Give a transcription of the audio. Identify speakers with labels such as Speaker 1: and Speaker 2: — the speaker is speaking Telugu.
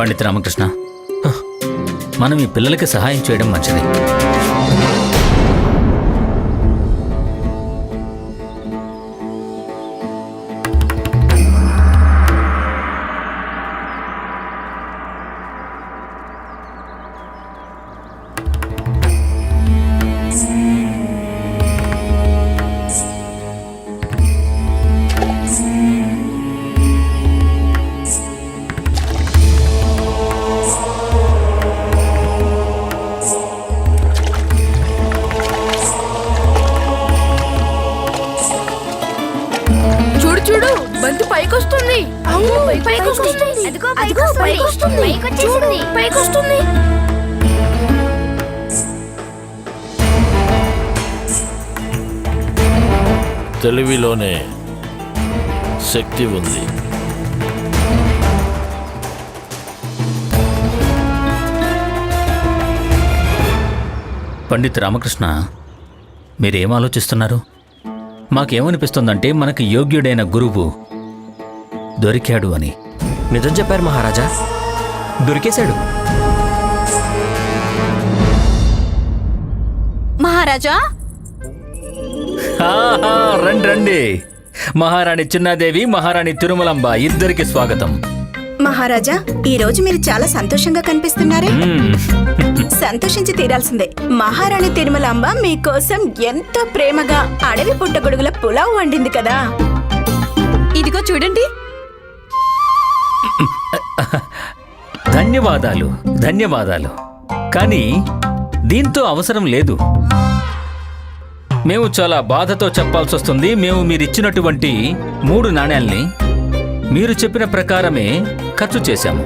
Speaker 1: పండిత రామకృష్ణ, మనం ఈ పిల్లలకి సహాయం చేయడం మంచిది.
Speaker 2: చూడు బంతి పైకొస్తుంది. పైకొస్తుంది.
Speaker 3: తెలివిలోనే శక్తి ఉంది.
Speaker 1: పండిత్ రామకృష్ణ, మీరేం ఆలోచిస్తున్నారు? మాకేమనిపిస్తుందంటే మనకి యోగ్యుడైన గురువు దొరికాడు అని.
Speaker 4: నిజం చెప్పారు మహారాజా, దొరికేశాడు.
Speaker 2: మహారాజా
Speaker 1: రండి రండి. మహారాణి చిన్నాదేవి, మహారాణి తిరుమలంబ, ఇద్దరికి స్వాగతం.
Speaker 5: మహారాజా, ఈ రోజు మీరు చాలా సంతోషంగా కనిపిస్తున్నారే. సంతోషించి తీరాల్సిందే. మహారాణి తిరుమలాంబ మీకోసం ఎంతో ప్రేమగా అడవి పుట్టగొడుగుల పులావ్ వండింది కదా.
Speaker 2: ఇదిగో చూడండి.
Speaker 1: ధన్యవాదాలు, ధన్యవాదాలు. కానీ దీంతో అవసరం లేదు. మేము చాలా బాధతో చెప్పాల్సి వస్తుంది. మేము మీరిచ్చినటువంటి 3 నాణేల్ని మీరు చెప్పిన ప్రకారమే ఖర్చు చేశాము.